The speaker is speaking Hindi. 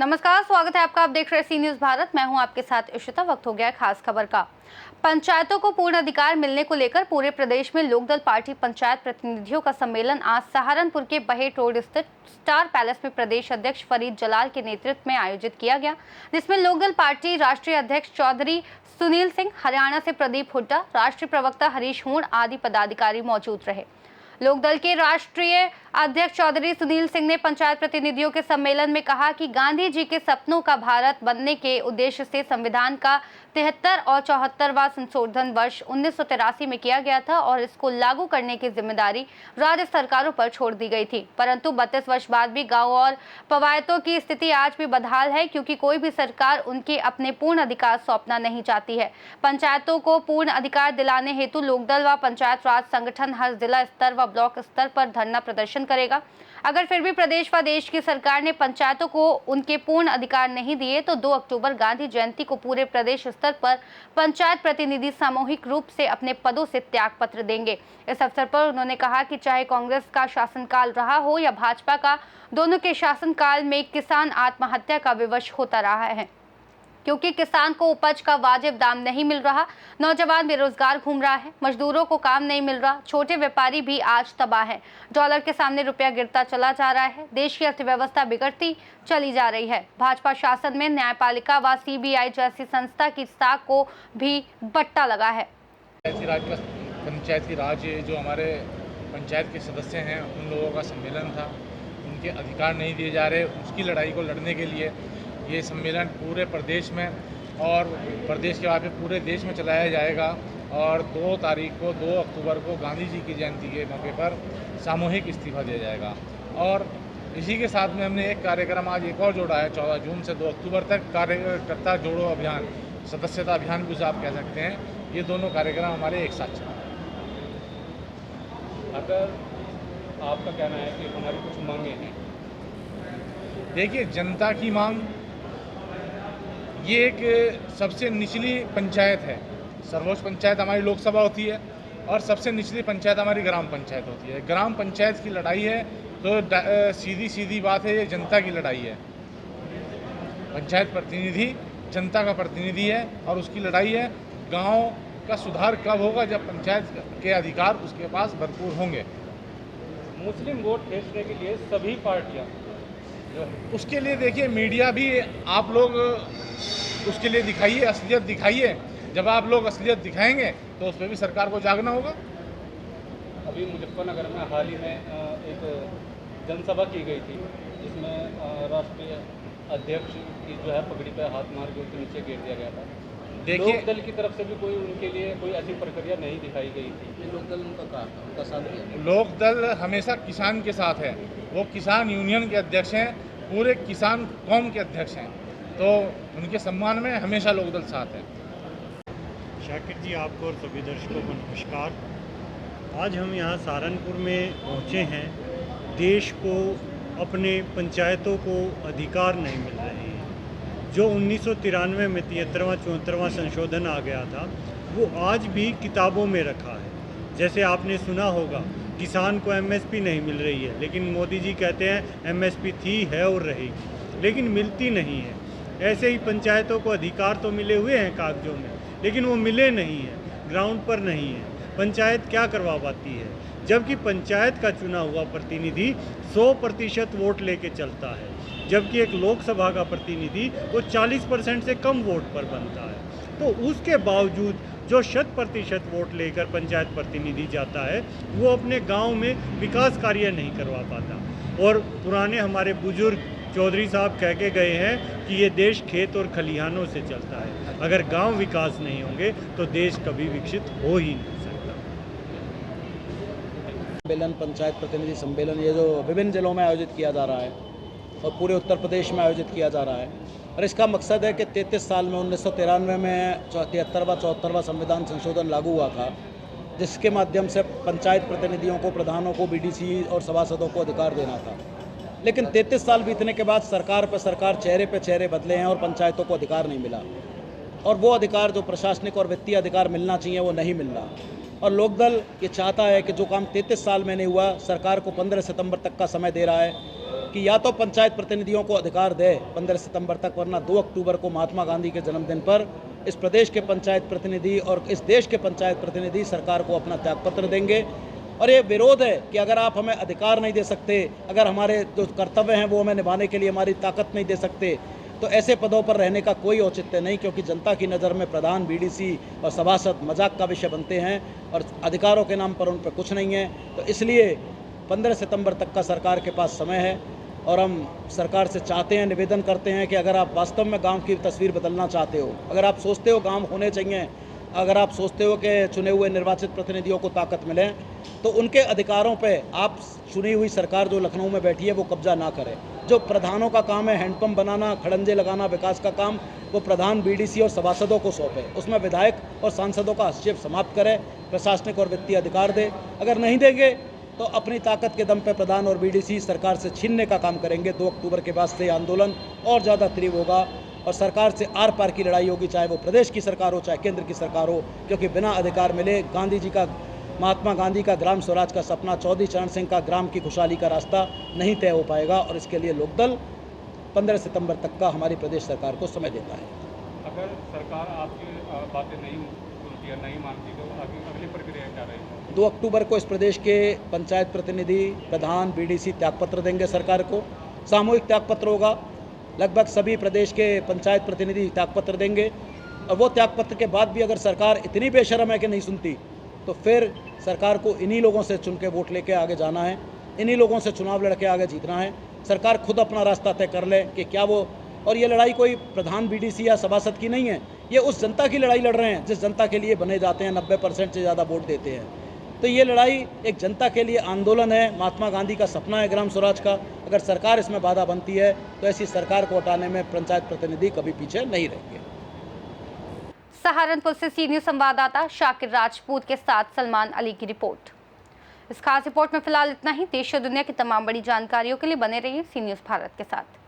नमस्कार, स्वागत है आपका। आप देख रहे हैं सी न्यूज भारत। मैं हूं आपके साथ इशिता। वक्त हो गया है खास खबर का। पंचायतों को पूर्ण अधिकार मिलने को लेकर पूरे प्रदेश में लोकदल पार्टी पंचायत प्रतिनिधियों का सम्मेलन आज सहारनपुर के बहेट रोड स्थित स्टार पैलेस में प्रदेश अध्यक्ष फरीद जलाल के नेतृत्व में आयोजित किया गया, जिसमें लोकदल पार्टी राष्ट्रीय अध्यक्ष चौधरी सुनील सिंह, हरियाणा से प्रदीप हुड्डा, राष्ट्रीय प्रवक्ता हरीश हुण आदि पदाधिकारी मौजूद रहे। लोकदल के राष्ट्रीय अध्यक्ष चौधरी सुनील सिंह ने पंचायत प्रतिनिधियों के सम्मेलन में कहा कि गांधी जी के सपनों का भारत बनने के उद्देश्य से संविधान का 73 और 74वां संशोधन वर्ष 1983 में किया गया था और इसको लागू करने की जिम्मेदारी राज्य सरकारों पर छोड़ दी गई थी। परंतु 32 वर्ष बाद भी गांव और पवायतों की स्थिति आज भी बदहाल है, क्योंकि कोई भी सरकार उनके अपने पूर्ण अधिकार सौंपना नहीं चाहती है। पंचायतों को पूर्ण अधिकार दिलाने हेतु लोकदल व पंचायत राज संगठन हर जिला स्तर व ब्लॉक स्तर पर धरना प्रदर्शन करेगा। अगर फिर भी प्रदेश व देश की सरकार ने पंचायतों को उनके पूर्ण अधिकार नहीं दिए तो 2 अक्टूबर गांधी जयंती को पूरे प्रदेश स्तर पर पंचायत प्रतिनिधि सामूहिक रूप से अपने पदों से त्याग पत्र देंगे। इस अवसर पर उन्होंने कहा कि चाहे कांग्रेस का शासनकाल रहा हो या भाजपा का, दोनों के शासनकाल में किसान आत्महत्या का विवश होता रहा है, क्योंकि किसान को उपज का वाजिब दाम नहीं मिल रहा, नौजवान बेरोजगार घूम रहा है, मजदूरों को काम नहीं मिल रहा, छोटे व्यापारी भी आज तबाह है, डॉलर के सामने रुपया गिरता चला जा रहा है, देश की अर्थव्यवस्था बिगड़ती चली जा रही है। भाजपा शासन में न्यायपालिका व सीबीआई जैसी संस्था की साख को भी बट्टा लगा है। पंचायती राज जो हमारे पंचायत के सदस्य हैं उन लोगों का सम्मेलन था, उनके अधिकार नहीं दिए जा रहे, उसकी लड़ाई को लड़ने के लिए ये सम्मेलन पूरे प्रदेश में और प्रदेश के बाद पूरे देश में चलाया जाएगा। और 2 तारीख को 2 अक्टूबर को गांधी जी की जयंती के मौके पर सामूहिक इस्तीफा दिया जाएगा। और इसी के साथ में हमने एक कार्यक्रम आज एक और जोड़ा है, 14 जून से 2 अक्टूबर तक कार्यकर्ता जोड़ो अभियान, सदस्यता अभियान भी उसे आप कह सकते हैं। ये दोनों कार्यक्रम हमारे एक साथ चलेंगे। अगर आपका कहना है कि हमारी कुछ मांगे हैं, देखिए जनता की मांग ये एक सबसे निचली पंचायत है। सर्वोच्च पंचायत हमारी लोकसभा होती है और सबसे निचली पंचायत हमारी ग्राम पंचायत होती है। ग्राम पंचायत की लड़ाई है तो सीधी बात है, ये जनता की लड़ाई है। पंचायत प्रतिनिधि जनता का प्रतिनिधि है और उसकी लड़ाई है। गांव का सुधार कब होगा? जब पंचायत के अधिकार उसके पास भरपूर होंगे। मुस्लिम वोट खींचने के लिए सभी पार्टियां उसके लिए देखिए मीडिया भी आप लोग उसके लिए दिखाइए, असलियत दिखाइए। जब आप लोग असलियत दिखाएंगे तो उस पर भी सरकार को जागना होगा। अभी मुजफ्फरनगर में हाल ही में एक जनसभा की गई थी, जिसमें राष्ट्रीय अध्यक्ष की जो है पगड़ी पर हाथ मार के उसके नीचे गिर दिया गया था। देखिए लोकदल की तरफ से भी कोई उनके लिए कोई ऐसी प्रक्रिया नहीं दिखाई गई थी। लोकदल उनका साथ दिया। लोकदल हमेशा किसान के साथ है। वो किसान यूनियन के अध्यक्ष हैं, पूरे किसान कौम के अध्यक्ष हैं, तो उनके सम्मान में हमेशा लोकदल साथ है। शाकिर जी, आपको और सभी दर्शकों को नमस्कार। आज हम यहाँ सहारनपुर में पहुँचे हैं। देश को अपने पंचायतों को अधिकार नहीं मिल रहे हैं। जो 1993 में 73वां 74वां संशोधन आ गया था, वो आज भी किताबों में रखा है। जैसे आपने सुना होगा, किसान को एमएसपी नहीं मिल रही है, लेकिन मोदी जी कहते हैं एमएसपी थी, है और रहेगी, लेकिन मिलती नहीं है। ऐसे ही पंचायतों को अधिकार तो मिले हुए हैं कागजों में, लेकिन वो मिले नहीं हैं, ग्राउंड पर नहीं है। पंचायत क्या करवा पाती है? जबकि पंचायत का चुना हुआ प्रतिनिधि 100% वोट लेके चलता है, जबकि एक लोकसभा का प्रतिनिधि वो 40% से कम वोट पर बनता है। तो उसके बावजूद जो 100% वोट लेकर पंचायत प्रतिनिधि जाता है, वो अपने गांव में विकास कार्य नहीं करवा पाता। और पुराने हमारे बुजुर्ग चौधरी साहब कह के गए हैं कि ये देश खेत और खलिहानों से चलता है। अगर गांव विकास नहीं होंगे तो देश कभी विकसित हो ही नहीं सकता। सम्मेलन, पंचायत प्रतिनिधि सम्मेलन, ये जो विभिन्न जिलों में आयोजित किया जा रहा है और पूरे उत्तर प्रदेश में आयोजित किया जा रहा है, और इसका मकसद है कि 33 साल में 1993 में 73वां 74वां संविधान संशोधन लागू हुआ था, जिसके माध्यम से पंचायत प्रतिनिधियों को, प्रधानों को, बीडीसी और सभासदों को अधिकार देना था। लेकिन 33 साल बीतने के बाद सरकार पर सरकार, चेहरे पे चेहरे बदले हैं और पंचायतों को अधिकार नहीं मिला। और वो अधिकार जो प्रशासनिक और वित्तीय अधिकार मिलना चाहिए वो नहीं मिल रहा। और लोकदल ये चाहता है कि जो काम 33 साल में नहीं हुआ, सरकार को 15 सितंबर तक का समय दे रहा है कि या तो पंचायत प्रतिनिधियों को अधिकार दे 15 सितंबर तक, वरना 2 अक्टूबर को महात्मा गांधी के जन्मदिन पर इस प्रदेश के पंचायत प्रतिनिधि और इस देश के पंचायत प्रतिनिधि सरकार को अपना त्यागपत्र देंगे। और ये विरोध है कि अगर आप हमें अधिकार नहीं दे सकते, अगर हमारे जो कर्तव्य हैं वो हमें निभाने के लिए हमारी ताकत नहीं दे सकते, तो ऐसे पदों पर रहने का कोई औचित्य नहीं, क्योंकि जनता की नज़र में प्रधान, बीडीसी और सभासद मजाक का विषय बनते हैं और अधिकारों के नाम पर उन पर कुछ नहीं है। तो इसलिए 15 सितंबर तक का सरकार के पास समय है और हम सरकार से चाहते हैं, निवेदन करते हैं कि अगर आप वास्तव में गांव की तस्वीर बदलना चाहते हो, अगर आप सोचते हो गांव होने चाहिए, अगर आप सोचते हो कि चुने हुए निर्वाचित प्रतिनिधियों को ताकत मिले, तो उनके अधिकारों पे आप चुनी हुई सरकार जो लखनऊ में बैठी है वो कब्जा ना करे। जो प्रधानों का काम है हैंडपंप बनाना, खड़ंजे लगाना, विकास का काम, वो प्रधान, बीडीसी और सभासदों को सौंपे। उसमें विधायक और सांसदों का हस्तक्षेप समाप्त करे, प्रशासनिक और वित्तीय अधिकार दे। अगर नहीं देंगे तो अपनी ताकत के दम पे प्रधान और बीडीसी सरकार से छीनने का काम करेंगे। 2 अक्टूबर के बाद से आंदोलन और ज़्यादा तीव्र होगा और सरकार से आर पार की लड़ाई होगी, चाहे वो प्रदेश की सरकार हो चाहे केंद्र की सरकार हो, क्योंकि बिना अधिकार मिले गांधी जी का, महात्मा गांधी का ग्राम स्वराज का सपना, चौधरी चरण सिंह का ग्राम की खुशहाली का रास्ता नहीं तय हो पाएगा। और इसके लिए लोकदल 15 सितंबर तक का हमारी प्रदेश सरकार को समय देता है। अगर सरकार आपकी बातें नहीं सुनती है, नहीं मानती, तो अगली प्रक्रिया क्या रहेगी? 2 अक्टूबर को इस प्रदेश के पंचायत प्रतिनिधि, प्रधान, बीडीसी त्यागपत्र देंगे सरकार को। सामूहिक त्यागपत्र होगा, लगभग सभी प्रदेश के पंचायत प्रतिनिधि त्यागपत्र देंगे। और वो त्यागपत्र के बाद भी अगर सरकार इतनी बेशर्म है कि नहीं सुनती, तो फिर सरकार को इन्हीं लोगों से चुन के वोट लेके आगे जाना है, इन्हीं लोगों से चुनाव लड़के आगे जीतना है। सरकार खुद अपना रास्ता तय कर ले कि क्या वो, और ये लड़ाई कोई प्रधान, बीडीसी या सभासद की नहीं है, ये उस जनता की लड़ाई लड़ रहे हैं जिस जनता के लिए बने जाते हैं, 90% से ज़्यादा वोट देते हैं। तो ये लड़ाई एक जनता के लिए आंदोलन है, महात्मा गांधी का सपना है ग्राम स्वराज का। अगर सरकार इसमें बाधा बनती है तो ऐसी सरकार को हटाने में पंचायत प्रतिनिधि कभी पीछे नहीं रहेंगे। सहारनपुर से सी न्यूज संवाददाता शाकिर राजपूत के साथ सलमान अली की रिपोर्ट। इस खास रिपोर्ट में फिलहाल इतना ही। देश और दुनिया की तमाम बड़ी जानकारियों के लिए बने रहिए सी न्यूज भारत के साथ।